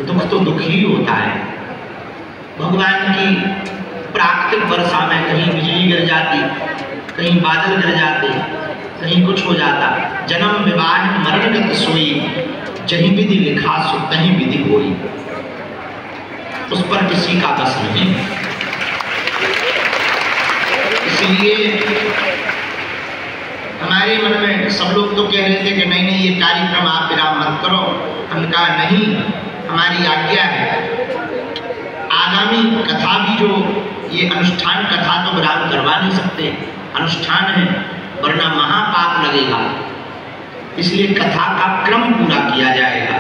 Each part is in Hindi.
दुख तो दुख ही होता है। भगवान की प्राकृतिक वर्षा में कहीं बिजली गिर जाती, कहीं बादल गिर जाते, कहीं कुछ हो जाता। जन्म विवाह मरणगत सोई, जहीं विधि लिखा सो तहीं विधि होई। उस पर किसी का बस नहीं। इसलिए हमारे मन में सब लोग तो कह रहे थे कि नहीं नहीं ये कार्यक्रम आप विराम मत करो। हमने कहा नहीं, हमारी आज्ञा है। आगामी कथा भी जो ये अनुष्ठान कथा तो विराम करवा नहीं सकते, अनुष्ठान है, वरना महापाप लगेगा। इसलिए कथा का क्रम पूरा किया जाएगा।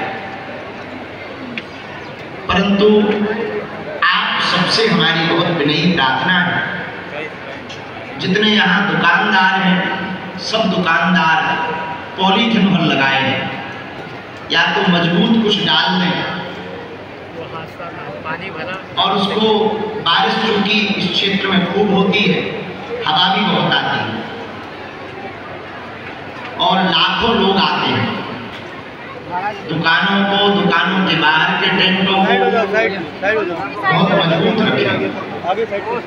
परंतु आप सबसे हमारी बहुत विनयी प्रार्थना है, जितने यहाँ दुकानदार हैं सब दुकानदार पॉलीथिन भर लगाए हैं, या तो मजबूत कुछ डाल दें और उसको, बारिश चूंकि इस क्षेत्र में खूब होती है, हवा भी बहुत आती है और लाखों लोग आते हैं। दुकानों को, दुकानों के बाहर के टेंटों को बहुत मजबूत रखें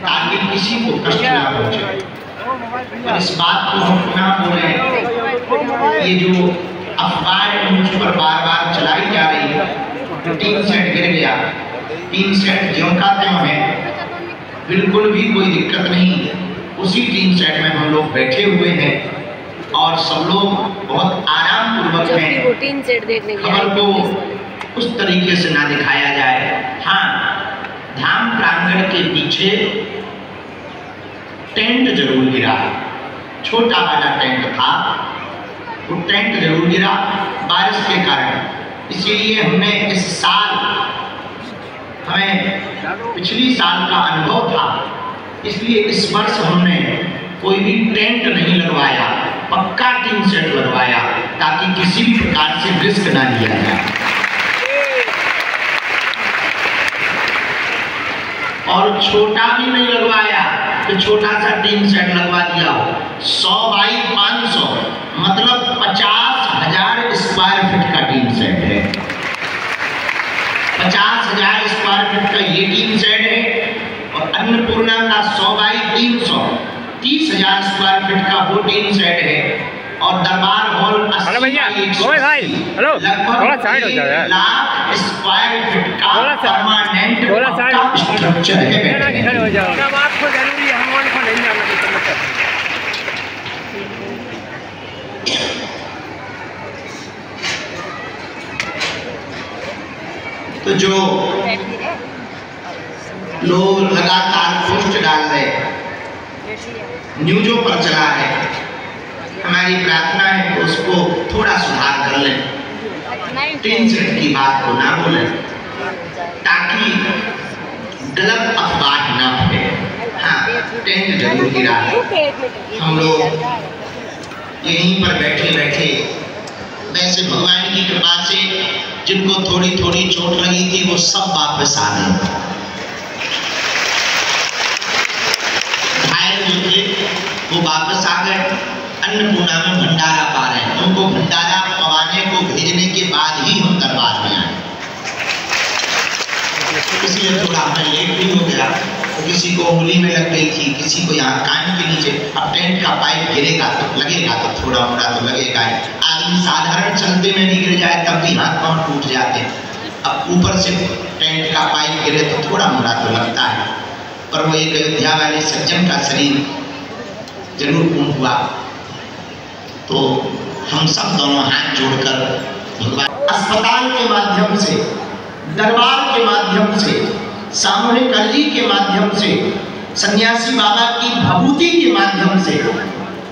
ताकि किसी को कष्ट न पहुंचे। और इस बात को हम पुनः बोले, ये जो अफवाह मुझ पर बार बार चलाई जा रही है, टीन सेट गिर गया, टीन सेट ज्यों का त्यों है, बिल्कुल भी कोई दिक्कत नहीं। उसी टीन सेट में हम लोग बैठे हुए हैं और सब लोग बहुत आराम पूर्वक हैं। खबर को उस तरीके से ना दिखाया जाए। हाँ, धाम प्रांगण के पीछे टेंट जरूर गिरा, छोटा वाला टेंट था, वो टेंट जरूर गिरा बारिश के कारण। इसीलिए हमने इस साल, हमें पिछली साल का अनुभव था, इसलिए इस वर्ष हमने कोई भी टेंट नहीं लगवाया, पक्का टीन सेट लगवाया ताकि किसी भी प्रकार से रिस्क ना लिया जाए। और छोटा भी नहीं लगवाया तो छोटा सा टीन सेट लगवा दिया हो। 100 बाई 500 मतलब 50,000 स्क्वायर फीट का टीन सेट है। 50,000 स्क्वायर फीट का ये टीन सेट है और अन्नपूर्णा का 100 बाई 300 30,000 स्क्वायर फीट का वो टीन सेट है। और दरबार हॉल 80 बाई 180 लगभग 1 लाख स्क्वायर फीट का परमानेंट स्ट्रक्चर है। आपको जरूरी है, हम को नहीं जाना। तो जो लोग लगातार पोस्ट डाल रहे, न्यूज़ों पर चला है, हमारी प्रार्थना है कि उसको थोड़ा सुधार कर लें, टीन सेट की बात को ना बोलें ताकि गलत अफवाह ना फैले। हाँ, टेंट जरूर गिरा है। हम लोग यहीं पर बैठे बैठे, वैसे भगवान की कृपा से जिनको थोड़ी थोड़ी चोट लगी थी वो सब वापस आ गए। घायल जो थे वो वापस आ गए। अन्नपूर्णा में भंडारा पा रहे हैं, उनको भंडारा पवाने को भेजने के बाद ही हम दरबार में आए, इसलिए थोड़ा हमें लेट भी हो गया। तो किसी को उंगली में लग गई थी, किसी को यहाँ कान के नीचे। अब टेंट का पाइप गिरेगा तो लगेगा, तो थोड़ा मोड़ा तो लगेगा। आदमी साधारण चलते में नहीं गिर जाए तब भी हाथ पांव टूट जाते। अब ऊपर से टेंट का पाइप गिरे तो थोड़ा मोड़ा तो लगता है। पर वो एक अयोध्या वाले सज्जन का शरीर जरूर पूर्ण हुआ। तो हम सब दोनों हाथ जोड़कर भगवान, अस्पताल के माध्यम से, दरबार के माध्यम से, सामूहिक अर्जी के माध्यम से, सन्यासी बाबा की भभूति के माध्यम से,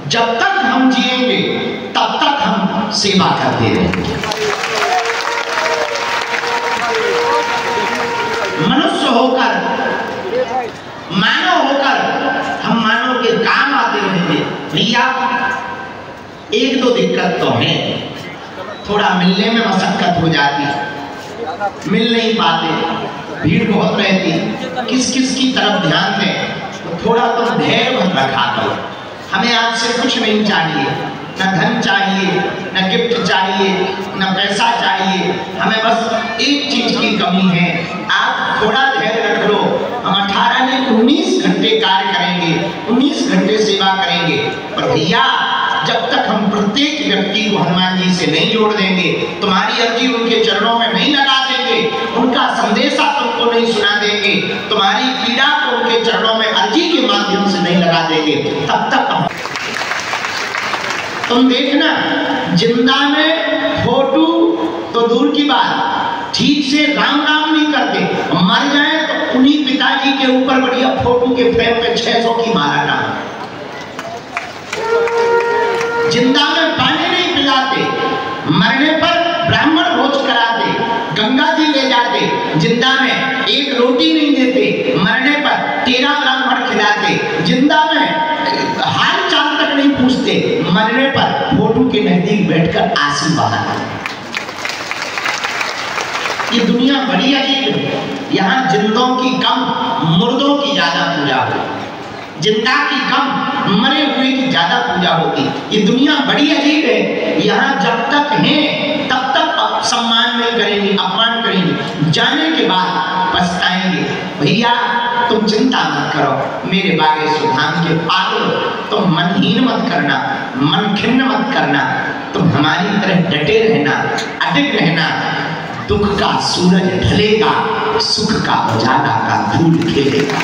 जब तक हम जिएंगे तब तक हम सेवा करते रहेंगे। मनुष्य होकर, मानव होकर हम मानव के काम आते रहेंगे। भैया एक दो दिक्कत तो है, थोड़ा मिलने में मशक्कत हो जाती, मिल नहीं पाते, भीड़ बहुत रहती, किस किस की तरफ ध्यान दें, तो थोड़ा तो धैर्य रखा करो। हमें आपसे कुछ नहीं चाहिए, न धन चाहिए, न गिफ्ट चाहिए, न पैसा चाहिए, हमें बस एक चीज की कमी है। आप थोड़ा धैर्य रख लो, हम 18 नहीं 19 घंटे कार्य करेंगे, 19 घंटे सेवा करेंगे। पर भैया जब तक हम प्रत्येक व्यक्ति को हनुमान जी से नहीं जोड़ देंगे, तुम्हारी अर्जी उनके चरणों में नहीं लगा देंगे, उनका संदेशा तुमको नहीं सुना देंगे, तुम्हारी पीड़ा को उनके चरणों में अर्जी के माध्यम से नहीं लगा देंगे, तब तक हम तुम देखना जिंदा में फोटो तो दूर की बात, ठीक से राम नाम नहीं करते, मर जाए तो उन्हीं पिताजी के ऊपर बढ़िया फोटो के फ्रेम पे 600 की माला नाम। जिंदा में पानी नहीं पिलाते, मरने पर ब्राह्मण भोज कराते, गंगा जी ले जाते, जिंदा में एक रोटी नहीं देते, मरने पर 13 ब्राह्मण खिलाते, जिंदा में हाल चाल तक नहीं पूछते, मरने पर फोटो के नजदीक बैठकर आंसू बहाते। ये दुनिया बड़ी अजीब है, यहाँ जिंदों की कम, मुर्दों की ज्यादा पूजा होती, जिंदा की कम, मरे हुए की ज्यादा पूजा होती। ये दुनिया बड़ी अजीब है, यहाँ जब तक है तब तक सम्मान नहीं करेंगे, अपमान करेंगे, जाने के बाद पछताएंगे। भैया तुम चिंता मत करो, मेरे बागेश्वर धाम के पागल, तुम मनहीन मत करना, मन खिन्न मत करना, तुम हमारी तरह डटे रहना, अटक रहना। दुख का सूरज ढलेगा, सुख का उजाला का धूल खेलेगा।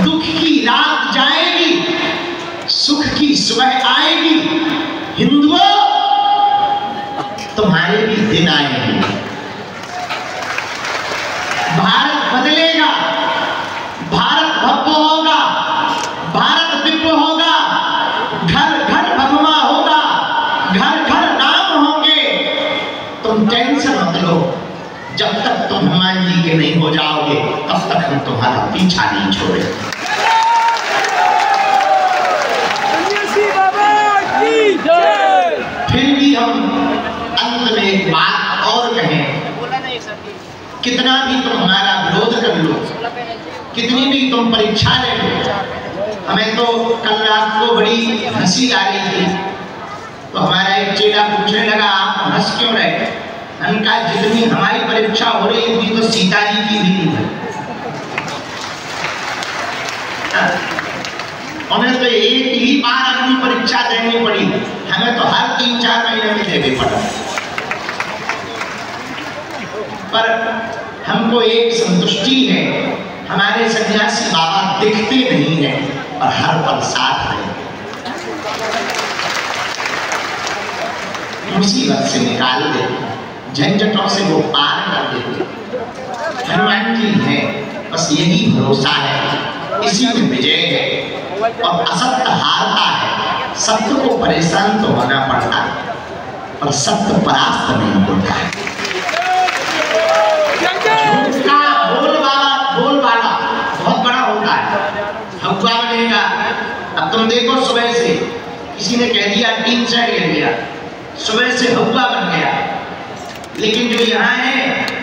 दुख की रात जाएगी, सुख की सुबह आएगी। हिंदुओं तुम्हारे भी दिन आएंगे, भारत बदलेगा, भारत भव्य होगा, भारत दिव्य होगा, घर घर भगवा होगा, घर घर नाम होंगे। तुम टेंशन मत लो, जब तक तुम हनुमान जी के नहीं हो जाओगे तब तक हम तुम्हारा पीछा नहीं छोड़ेंगे। फिर भी हम अंत में एक बात और कहें, कितना भी तुम हमारा विरोध कर लो, कितनी भी तुम परीक्षा ले लो, हमें तो कल रात को बड़ी हंसी आ रही थी, तो हमारा एक चेला पूछने लगा आप हंस क्यों रहे? उनका जितनी हमारी परीक्षा हो रही थी तो सीता जी की भी नहीं। हमें तो एक ही बार अपनी परीक्षा देनी पड़ी, हमें तो हर 3-4 महीने में देनी पड़ा। पर हमको एक संतुष्टि है, हमारे सन्यासी बाबा दिखते नहीं है और हर पल साथ है, मुसीबत से निकाल दे, झंझटों से वो पार कर देते। हनुमान जी है, बस यही भरोसा है, इसी में विजय है। और असत्य हारता है, सत्य को परेशान तो होना पड़ता है, पर सत्य परास्त नहीं होता है। झूठ का बोलबाला बहुत बड़ा होता है, हवा बनेगा। अब तुम देखो, सुबह से किसी ने कह दिया टीन सेट गिर गया, सुबह से हवा बन गया, लेकिन जो यहाँ है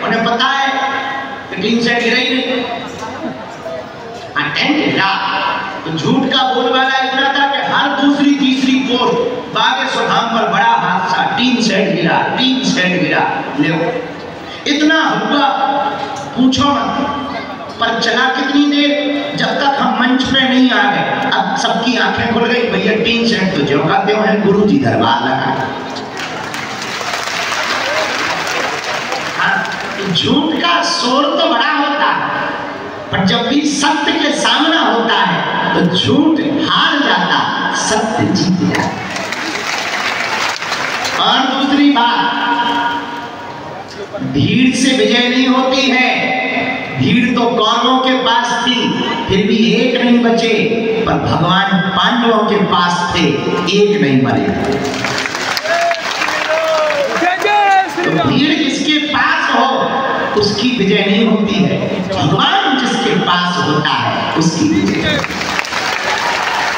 उन्हें पता है कि टीन सेट गिरा ही नहीं, तो झूठ का बोलबाला इतना था कि हर दूसरी तीसरी पोस्ट बागेश्वर धाम पर बड़ा हादसा, टीन सेट गिरा, टीन सेट गिरा। ले इतना हुआ पूछो मत। पर चला कितनी देर, जब तक हम मंच पे नहीं आ गए। अब सबकी आंखें खुल गई, भैया टीन सेट तो जो कहते हैं गुरु जी दरबार लगा। झूठ का शोर तो बड़ा होता है, पर जब भी सत्य के सामना होता है तो झूठ हार जाता, सत्य जीत जाता। और दूसरी बात, भीड़ से विजय नहीं होती है। भीड़ तो कौरवों के पास थी, फिर भी एक नहीं बचे, पर भगवान पांडवों के पास थे, एक नहीं मरे। तो भीड़ जिसके पास हो उसकी विजय नहीं होती है, भगवान जिसके पास होता है उसकी विजय।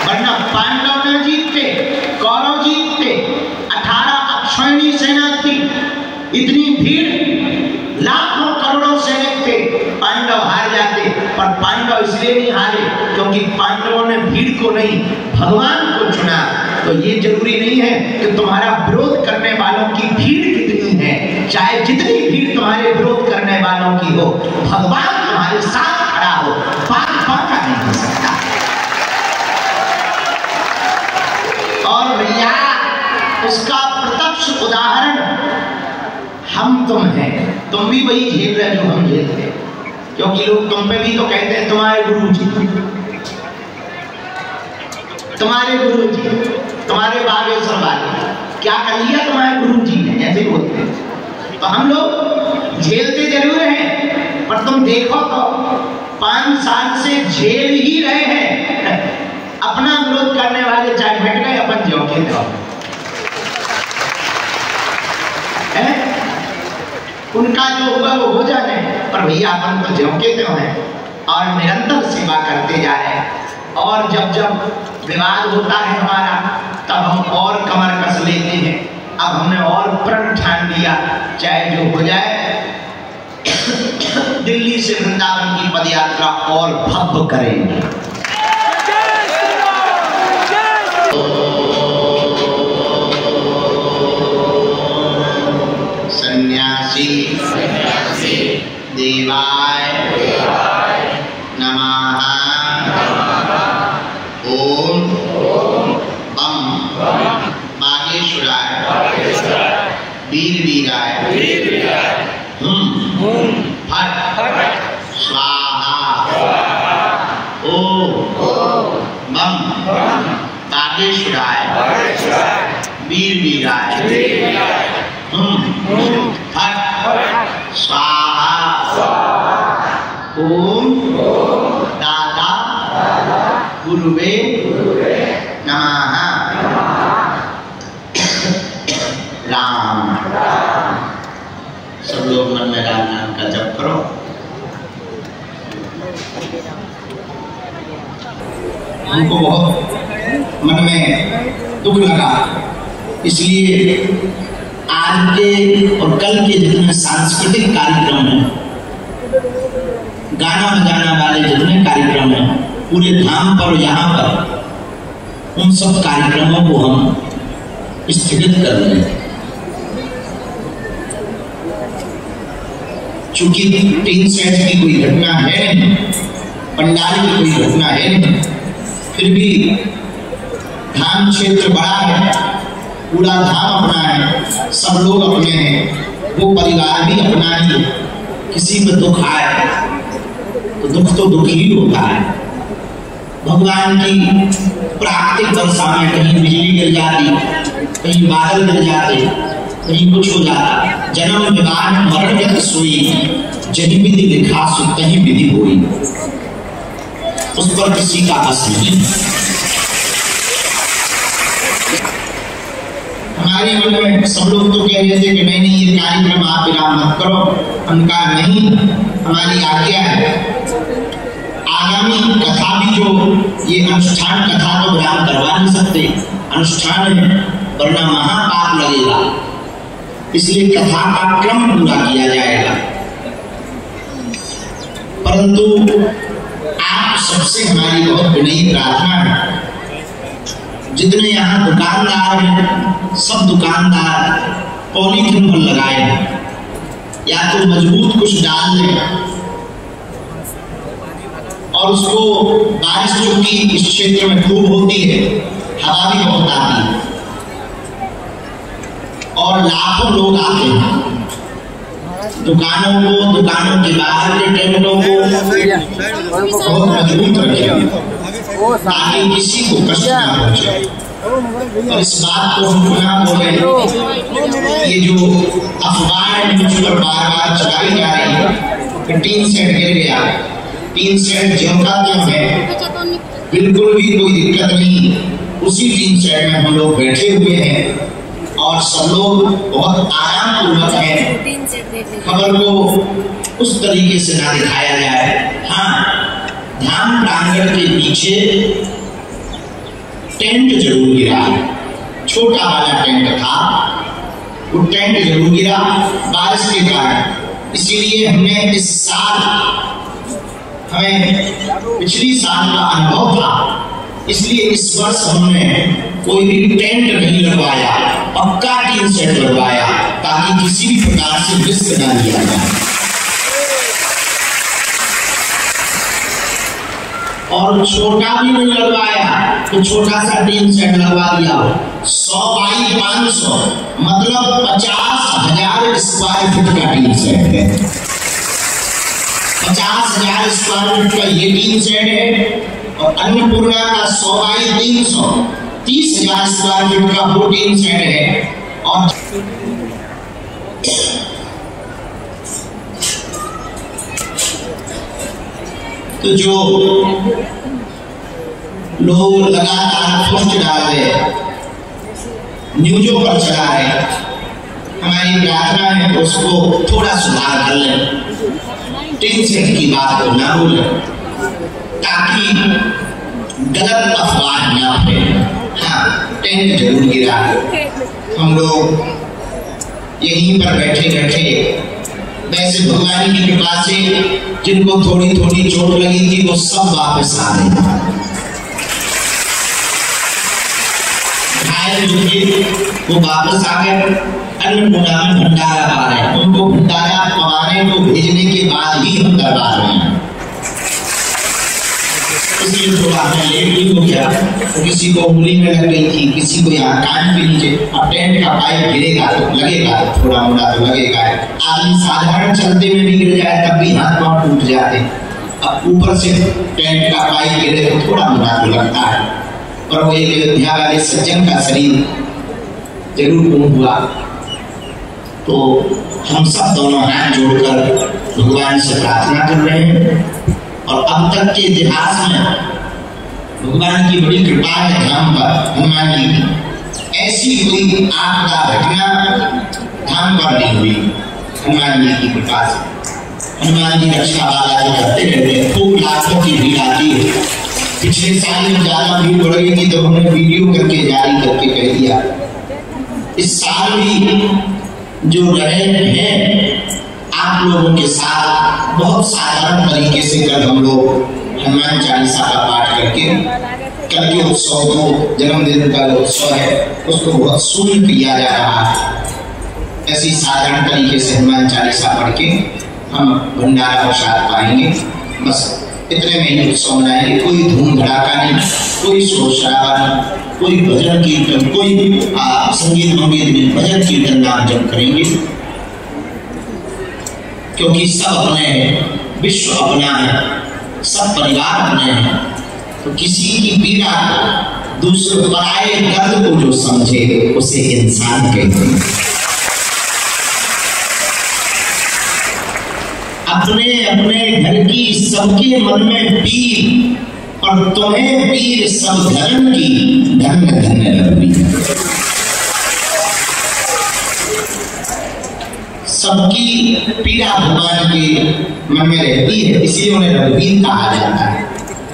वरना पांडव न जीतते, कौरव जीतते। 18 अक्षौहिणी सेना थी, इतनी भीड़, लाखों करोड़ों सैनिक थे, पांडव हार जाते। पर पांडव इसलिए नहीं हारे क्योंकि पांडवों ने भीड़ को नहीं भगवान को चुना। तो ये जरूरी नहीं है कि तुम्हारा विरोध करने वालों की भीड़ कितनी है, चाहे जितनी भीड़ तुम्हारे विरोध करने वालों की हो, भगवान तुम्हारे साथ खड़ा हो, बाका नहीं हो सकता। और भैया उसका प्रत्यक्ष उदाहरण हम तुम हैं। तुम भी वही झेल रहे जो हम झेलते हैं, क्योंकि लोग तुम पे भी तो कहते हैं तुम्हारे गुरुजी, तुम्हारे गुरुजी, तुम्हारे बागेश्वर वाले क्या कर लिया तुम्हारे गुरुजी ने, ऐसे बोलते हैं। तो हम लोग झेलते जरूर हैं, पर तुम देखो तो 5 साल से झेल ही रहे हैं। अपना विरोध करने वाले चाहे बैठ गए, अपन ज्यों के त्यों उनका जो हुआ वो हो जाने, पर भैया अपन तो ज्यों के त्यों हैं और निरंतर सेवा करते जा रहे हैं। और जब जब विवाद होता है हमारा, तब हम और कमर कस लेते हैं। अब हमने और प्रण ठान लिया, चाहे जो हो जाए, दिल्ली से वृंदावन की पदयात्रा और भव्य करेंगे। सन्यासी देवाय नमः। ओम बम बागेश्वराय वीर वीराय फट स्वाहा। ओम बम बागेश्वराय वीर वीराय फट स्वाहा। ओम दादा गुरुवे नमः। राम। सब लोग मन में राम नाम का जप करो। हमको बहुत मन में दुख लगा, इसलिए आज के और कल के जितने सांस्कृतिक कार्यक्रम हैं, गाना बजाना वाले जितने कार्यक्रम हैं पूरे धाम पर, यहाँ पर, उन सब कार्यक्रमों को हम स्थगित कर दें। चूंकि 3 सेट की कोई घटना है नहीं, पंडाल की कोई घटना है नहीं, फिर भी धाम क्षेत्र बड़ा है, पूरा धाम अपना है, सब लोग अपने हैं, वो परिवार भी अपना ही है। किसी में दुख आए तो दुख तो दुख ही होता है। भगवान की प्राकृतिक वर्षा में कहीं बिजली गिर जाती, कहीं बादल गिर जाते, कहीं कुछ हो जाता। जन्म विवाह मरण जग सोई, जहीं विधि लिखा सो तहीं विधि होई। उस पर किसी का बस नहीं। हमारे मन में सब लोग तो कह रहे थे कि नहीं ये कार्यक्रम आप विराम मत करो, उनका नहीं, हमारी आज्ञा है। आगामी कथा भी जो ये अनुष्ठान कथा तो विराम करवा नहीं सकते, अनुष्ठान है, वरना महापाप लगेगा, इसलिए कथा का क्रम पूरा किया जाएगा। परंतु आप सबसे हमारी बहुत विनयी प्रार्थना है, जितने यहाँ दुकानदार हैं सब दुकानदार पॉलीथीन पर लगाए हैं, या तो मजबूत कुछ डाल दें और उसको, बारिश चूंकि इस क्षेत्र में खूब होती है, हवा भी बहुत आती है और लाखों लोग आते हैं दुकानों को, दुकानों के बाहर के टेंटों को बहुत मजबूत रखें ताकि किसी को कष्ट ना पहुंचे। और इस बात को हम पुनः बोले, ये जो अफवाह मुझ पर बार बार चलाई जा रही है कि 3 सेट गिर गया, 3 सेट ज्यों का त्यों है, बिल्कुल भी कोई दिक्कत नहीं। उसी 3 सेट में हम लोग बैठे हुए हैं और सब लोग बहुत आराम पूर्वक हैं। खबर को उस तरीके से ना दिखाया जाए। हाँ, धाम प्रांगण के पीछे टेंट जरूर गिरा, छोटा वाला टेंट था, वो टेंट जरूर गिरा बारिश के कारण। इसीलिए हमने इस साल हमें पिछली साल का अनुभव था, इसलिए इस वर्ष हमने कोई भी टेंट नहीं लगवाया, पक्का टीन सेट लगवाया ताकि किसी भी प्रकार से रिस्क न लिया जाए। और छोटा भी नहीं लगवाया तो छोटा सा टीन सेट लगवा दिया हो। 100 बाई 500 मतलब 50,000 स्क्वायर फीट का टीन सेट है। 50,000 स्क्वायर फीट का ये टीन सेट है और अन्नपूर्णा का 100 बाई 300 30,000 स्क्वायर फीट का वो टीन सेट है। और तो जो लोग लगातार पोस्ट डाल रहे हैं, न्यूजों पर चढ़ा रहे हैं, हमारी प्रार्थना है उसको थोड़ा सुधार कर लें, टीन सेट की बात को ना बोलें ताकि गलत अफवाह ना फैले। हाँ, टेंट जरूर गिरा, हम लोग यहीं पर बैठे बैठे वैसे भगवान की कृपा से जिनको थोड़ी थोड़ी चोट लगी थी वो सब वापस आ गए, घायल जो थे वो वापस आ गए। अन्नपूर्णा में भंडारा पा रहे हैं, उनको भंडारा पवाने को भेजने के बाद ही हम करवा रहे हैं। इसलिए थोड़ा हमें लेट भी हो गया, तो किसी को उंगली में लग गई थी, किसी को यहाँ कान के नीचे। अब टेंट का पाइप गिरेगा तो लगेगा, थोड़ा मोड़ा तो लगेगा। आदमी साधारण चलते में भी गिर जाए तब भी हाथ पांव टूट जाते, अब ऊपर से टेंट का पाइप गिरे तो थोड़ा मोड़ा तो लगता है। पर वो एक अयोध्या वाले सज्जन का शरीर जरूर पूर्ण हुआ। तो हम सब दोनों हाथ जोड़कर भगवान से प्रार्थना कर रहे हैं। और अब तक के इतिहास में भगवान की बड़ी कृपा है धाम पर, हनुमान जी की ऐसी कोई आपदा घटना धाम पर नहीं हुई। हनुमान जी की कृपा से हनुमान जी रक्षा वाला जो करते रहते हैं, खूब लाखों की भीड़ आती है। पिछले साल में ज्यादा भीड़ बढ़ गई थी तो हमने वीडियो करके जारी करके कह दिया। इस साल भी जो रहे हैं आप लोगों के साथ बहुत साधारण तरीके से कल हम लोग हनुमान चालीसा का पाठ करके, कल के उत्सव को जन्मदिन का उत्सव है उसको बहुत सुंदर किया जा रहा है। ऐसी साधारण तरीके से हनुमान चालीसा पढ़ के हम भंडारा प्रसाद पाएंगे। बस इतने में ही उत्सव मनाएंगे। कोई धूम धड़ाका नहीं, कोई शोर शराबा नहीं, कोई भजन कीर्तन, कोई संगीत मंगीत नहीं, भजन कीर्तन नाम जप करेंगे। क्योंकि सब अपने हैं, विश्व अपना है, सब परिवार अपने हैं। तो किसी की पीड़ा दूसरे पराये दर्द को जो समझे उसे इंसान कहते हैं। अपने अपने घर की सबके मन में पीर और तुम्हें पीर सब धर्म की, धन्य धन्य रघुवीर। सबकी पीड़ा भगवान के मन में रहती है, इसलिए उन्हें रघुवीर कहा जाता है।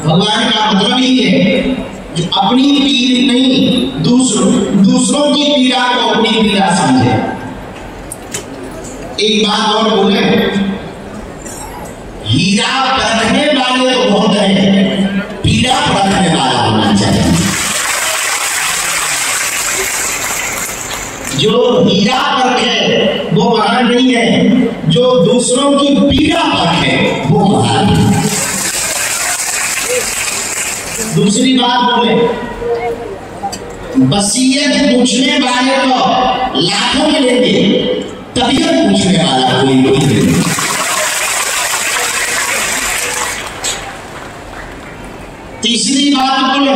भगवान का मतलब ही है जो अपनी पीड़ा नहीं दूसरों की पीड़ा को अपनी पीड़ा समझे। एक बात और बोले, हीरा परखने वाले तो बहुत हैं, पीड़ा परखने वाला होना चाहिए। जो हीरा परखे वो महान नहीं है, जो दूसरों की पीड़ा परखे वो महान है। दूसरी बात बोले, वसीयत पूछने वाले तो लाखों मिलेंगे, तबीयत पूछने वाला कोई नहीं मिलेगा। तीसरी बात बोले,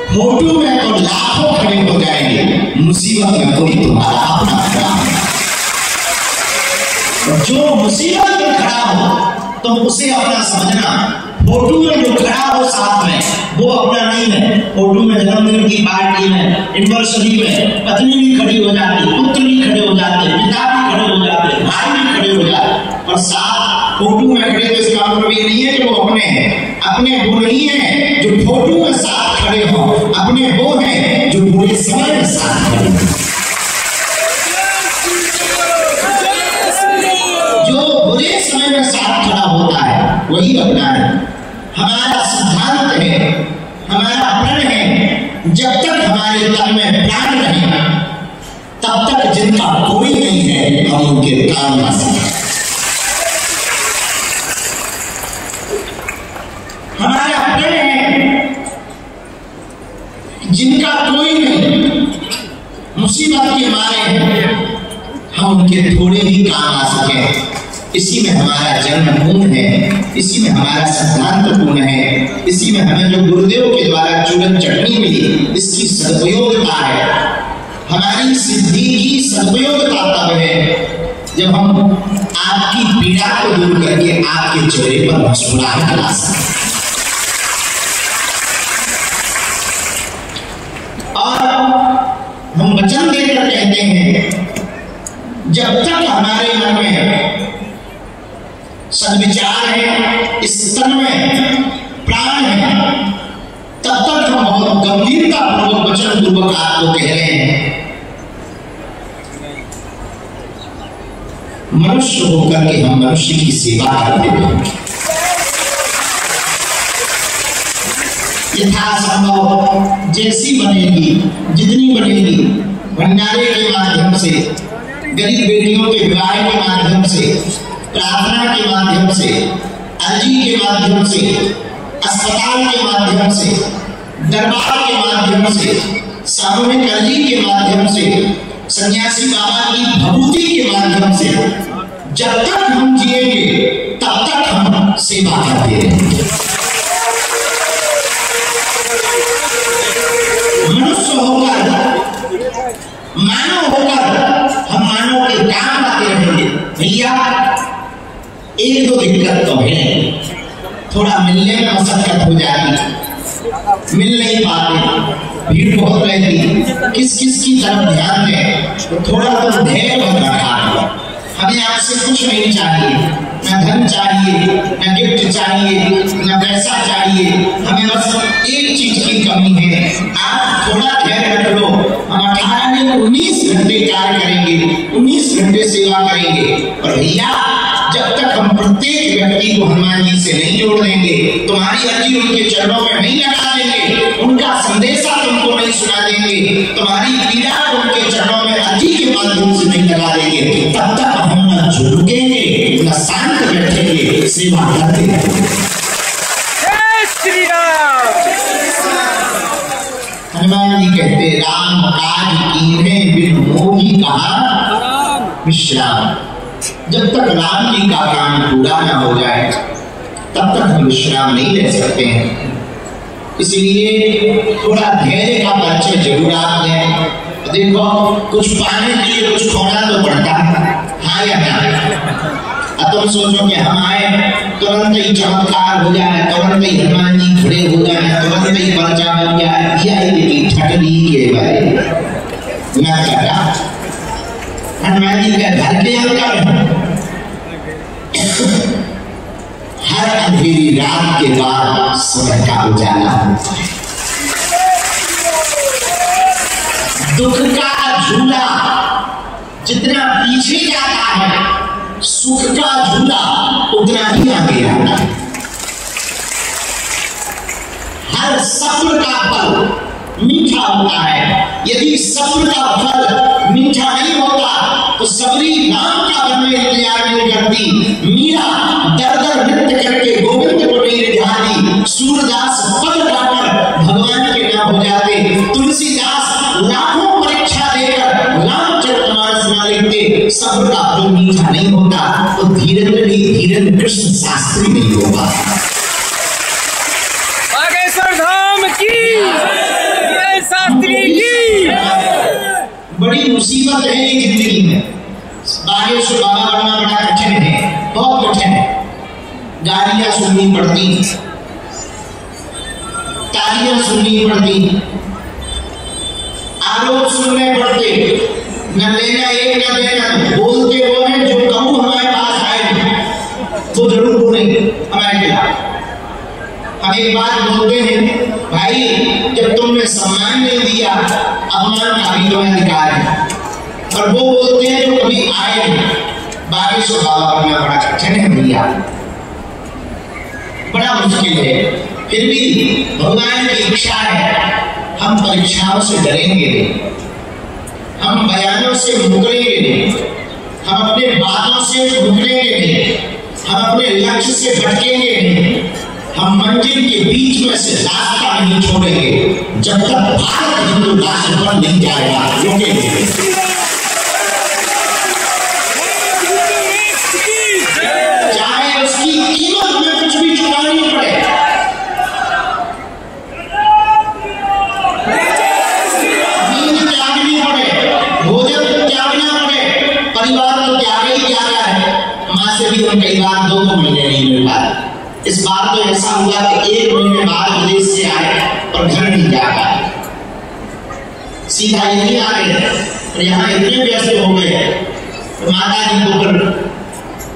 फोटो में तो लाखों खड़े हो जाएंगे, मुसीबत में कोई तुम्हारा अपना खड़ा है। जो मुसीबत में खड़ा हो तो उसे अपना समझना, फोटो में जो खड़ा हो साथ में वो अपना नहीं है। फोटो में जन्मदिन की पार्टी में, एनिवर्सरी में पत्नी भी खड़ी हो जाती, पुत्र भी खड़े हो जाते, पिता भी खड़े हो जाते, भाई भी खड़े हो जाते, और साथ फोटो में खड़े। तो इसका मतलब ये नहीं है कि वो अपने हैं, अपने वो नहीं है जो फोटो में साथ खड़े हो, अपने वो हैं जो बुरे समय में साथ खड़े हो। जो बुरे समय में साथ खड़ा होता है वही अपना है। हमारा सिद्धांत है, हमारा प्रण है, जब तक हमारे तन में प्राण रहेगा तब तक जिनका कोई नहीं है हम उनके काम आ सकें। हमारा प्रण है जिनका कोई नहीं, मुसीबत के मारे हम उनके थोड़े ही काम आ सके। इसी में हमारा जन्म पूर्ण है, इसी में हमारा सिद्धांत पूर्ण है, इसी में हमें जो गुरुदेव के द्वारा चूरन चटनी मिली इसकी सदुपयोगता है। हमारी सिद्धि की सदुपयोगता तब है जब हम आपकी पीड़ा को दूर करके आपके चेहरे पर मुस्कुराहट ला सकें। और हम वचन देकर कहते हैं जब तक हमारे मन में सद्विचार है, इस तन में प्राण है, तब तक हम बहुत गंभीरता पूर्वक वचन पूर्वक आपको कह रहे हैं मनुष्य होकर के हम मनुष्य की सेवा करते हैं। यथासंभव जैसी बनेगी, जितनी बनेगी, भंडारे के माध्यम से, गरीब बेटियों के विवाह के माध्यम से, प्रार्थना के माध्यम से, अर्जी के माध्यम से, अस्पताल के माध्यम से, दरबार के माध्यम से, सामूहिक अर्जी के माध्यम से, सन्यासी बाबा की भभूति के माध्यम से, जब तक हम जिएंगे तब तक हम सेवा करते रहेंगे। मनुष्य होकर, मानव होकर हम मानव के काम आते रहेंगे। भैया एक दो दिक्कत तो है, थोड़ा मिलने में मशक्कत हो जाती, मिल नहीं पाते, भीड़ बहुत रहती, किस किस की तरफ ध्यान दें, तो थोड़ा तो धैर्य बरकरार। हमें आपसे कुछ नहीं चाहिए, न धन चाहिए, न गिफ्ट चाहिए, न पैसा चाहिए, हमें बस एक चीज की कमी है, आप थोड़ा धैर्य रख लो। हम 18 में 19 घंटे कार्य करेंगे, 19 घंटे सेवा करेंगे। और भैया जब तक हम प्रत्येक व्यक्ति को हनुमान जी से नहीं जोड़ देंगे, तुम्हारी अर्जी उनके चरणों में नहीं लगा देंगे, उनका संदेशा तुमको नहीं सुना देंगे, तुम्हारी पीड़ा उनके चरणों में अर्जी के माध्यम से नहीं लगा देंगे, तब तक हम न झुकेंगे न शांत बैठेंगे, सेवा करते रहेंगे। हनुमान जी कहते राम काज कीन्हे बिन मोहि कहा विश्राम। जब तक राम जी का काम पूरा न हो जाए तब तक हम विश्राम नहीं ले सकते हैं। इसलिए थोड़ा धैर्य का परिचय जरूर आप लें। देखो कुछ पाने के लिए कुछ खोना तो पड़ता है, हाँ या ना? तुम सोचो कि हम आए तुरंत ही चमत्कार हो जाए, तुरंत ही हनुमान जी खड़े हो जाए, तुरंत ही पर्चा बन जाए, यह ठगनी के बारे मैं कह रहा। हनुमान जी का घर के अंदर हर अंधेरी रात के बाद सुबह का उजाला होता है। दुख का झूला जितना पीछे जाता है, सुख का झूला उतना ही आगे आता है। हर सब्र का फल मीठा होता है। यदि सब्र का फल मीठा नहीं होता तो सबरी नाम का बनने इंतजार नहीं करती। मीरा दर दर नृत्य करके गोविंद को नहीं रिझाती। सूरदास पद गाकर भगवान के नाम हो जाते। तुलसीदास लाखों परीक्षा देकर रामचरितमानस ना लिखते। सब्र का फल मीठा नहीं होता तो धीरेन्द्र कृष्ण शास्त्री नहीं होगा। बड़ी मुसीबत है ये जिंदगी में। बागेश्वर बाबा बनना बड़ा कठिन है, बहुत कठिन है। गालियां सुननी पड़ती, तालियां सुननी पड़ती, आरोप सुनने पड़ते, न लेना एक न देना। बोलते वो हैं जो कहूँ हमारे पास आए तो जरूर बोले हमारे खिलाफ। हम एक बात बोलते हैं भाई, जब तुमने सम्मान नहीं दिया अपमान का भी तुम्हें अधिकार है। और वो बोलते हैं जो कभी आए नहीं। बागेश्वर बाबा बनना बड़ा कठिन है भैया, बड़ा मुश्किल है। फिर भी भगवान की इच्छा है, हम परीक्षाओं से डरेंगे नहीं, हम बयानों से मुकरेंगे नहीं, हम अपने बातों से मुकरेंगे नहीं, हम अपने लक्ष्य से भटकेंगे नहीं, हम मंजिल के बीच में से रास्ता नहीं छोड़ेंगे जब तक भारत हिंदू राष्ट्र बन नहीं जाएगा, रुकेंगे। चाहे उसकी कीमत में कुछ भी चुकानी पड़े, नींद त्यागनी पड़े, भोजन त्यागना पड़े, परिवार तो त्याग ही त्यागा है। माँ से भी हम कई बार 2 महीने नहीं मिल पाए। इस बार तो ऐसा हुआ कि 1 महीने बाद विदेश से आए और घर नहीं जा पाए, सीधा यही आ गए और यहाँ इतने व्यस्त हो गए तो माता जी को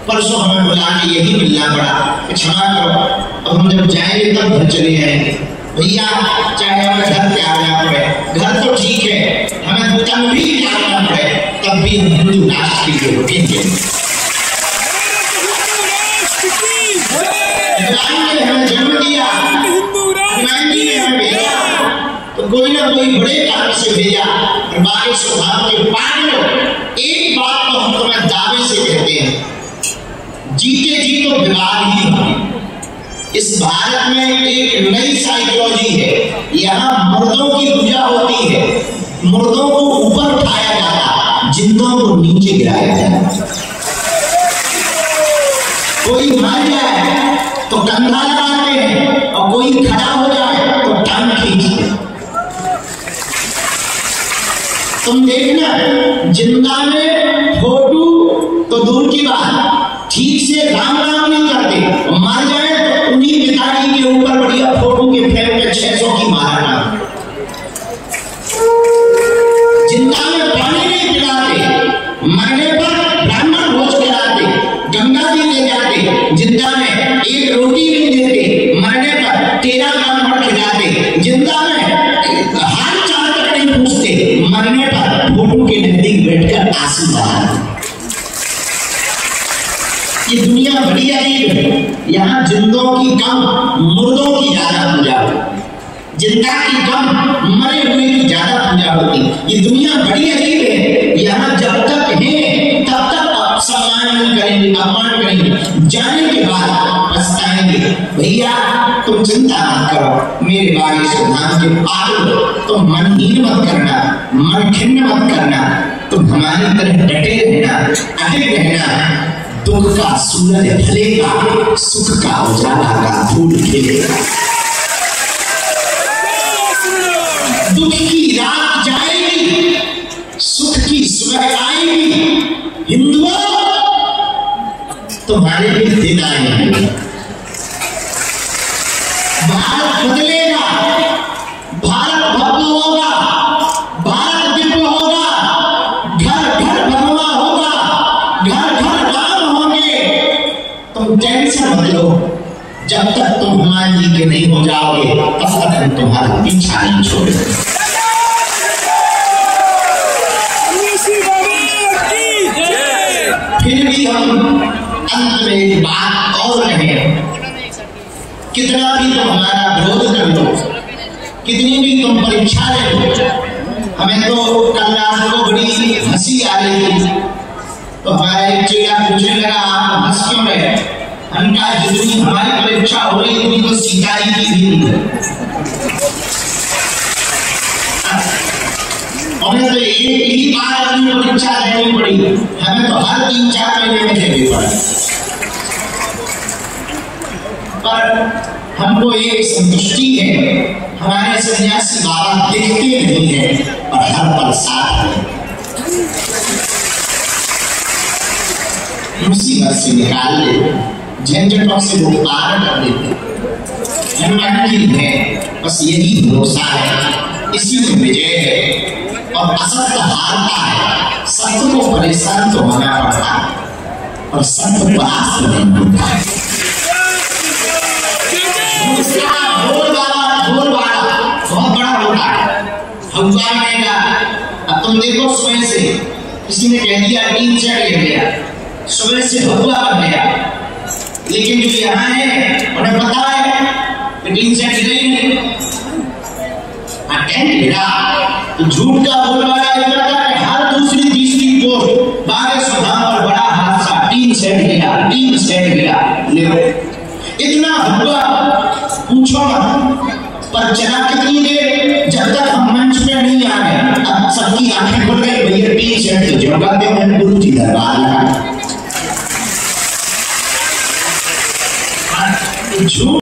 परसों हमें बुला के यही मिलना पड़ा, क्षमा करो, अब हम जब जाएंगे तब घर चले जाएंगे। भैया चाहे हमें घर त्यागना पड़े, घर तो ठीक है, हमें तन भी त्यागना पड़े, तब भी हम हिंदू राष्ट्र के लिए रुकेंगे। इब्राहिम ने हमें जन्म दिया, इब्राहिम जी ने हमें भेजा, तो कोई ना कोई बड़े काम से भेजा। और बागेश्वर धाम के पांडव, एक बात तो हम तुम्हें दावे से कहते हैं, जीते जी तो विवाद ही होगी। इस भारत में एक नई साइकोलॉजी है, यहाँ मुर्दों की पूजा होती है, मुर्दों को ऊपर उठाया जाता, जिंदों को नीचे गिराया जाता। कोई मर जाए तो कंधा लगाते हैं और कोई खड़ा हो जाए तो टांग खींचते। तुम देखना, जिंदा में फोटो तो दूर की बात, ठीक से राम राम नहीं करते, मर जाए तो उन्हीं पिताजी के ऊपर बढ़िया फोटो के फ्रेम में 600 की मारना। जिंदा में पानी नहीं पिलाते, मरने पर ब्राह्मण भोज कराते, गंगा जी ले जाते, जिंदा में एक रोटी नहीं देते, मरने पर 13 ब्राह्मण खिलाते, जिंदा में हाल चाल तक नहीं पूछते, मरने पर फोटो के नजदीक बैठकर आंसू बहाते। ये दुनिया बड़ी अजीब है, यहाँ जिंदों की कम, मुर्दों की ज्यादा पूजा होती, जिंदा की कम, मरे हुए की ज्यादा पूजा होती। ये दुनिया बड़ी अजीब है, यहाँ जब तक है तब तक सम्मान नहीं करेंगे, अपमान करेंगे, जाने के बाद पछताएंगे। भैया तुम चिंता मत करो, मेरे बागेश्वर धाम के पागल, तुम मनहीन मत करना, मन खिन्न मत करना, तुम हमारी तरह डटे रहना, अटके रहना। दुख का सूरज ढलेगा, सुख का उजाला का फूल खिलेगा। दुख की रात जाएगी, सुख की सुबह आएगी। हिंदुओं तुम्हारे भी दिन आएंगे, भारत बदलेगा, भारत भव्य होगा, भारत दिव्य होगा, घर घर भगवा होगा, घर घर राम होंगे। तुम टेंशन मत लो, जब तक तुम हनुमान जी के नहीं हो जाओगे तब तक हम तुम्हारा पीछा नहीं छोड़ेंगे। फिर भी हम अंत में एक बात और कहें, कितना भी तुम हमारा विरोध कर लो, कितनी भी तुम परीक्षा ले लो, हमें तो कल रात को बड़ी हंसी आ रही थी, तो हमारा एक चेला पूछने लगा आप हंस क्यों रहे? हमका जितनी हमारी परीक्षा हो रही थी तो सिंचाई की भी नहीं, हमें तो एक ही बार अपनी परीक्षा देनी पड़ी, हमें तो हर 3-4 महीने में देनी पड़ी। पर हमको ये संतुष्टि है, हमारे सन्यासी बाबा दिखते नहीं है और हर पल साथ है, मुसीबत से निकाल लेते, झंझटों से वो पार कर देते। हनुमान जी है, बस यही भरोसा है, इसी में विजय है। और असत्य हारता है, सत्य को परेशान तो होना पड़ता है और सत्य परास्त नहीं होता है। बहुत बड़ा होता है, हवा में अब तुम देखो स्वयं से किसी ने कह दिया टीन चढ़ गया, सुबह से भगवा बन गया, लेकिन जो यहाँ है उन्हें पता है कि टीम सेट नहीं टेंट गिरा तो झूठ का बोलबाला इतना था कि हर दूसरी तीसरी पोस्ट बागे सुधाम और बड़ा हादसा, टीम सेट गिरा इतना भगवा पूछो मत। पर चला कितनी देर, जब तक हम मंच पे नहीं आ गए। अब सबकी आंखें खुल गई, भैया टीम सेट तो जोगा दे, मैंने गुरु जी दरबार लगा झूठ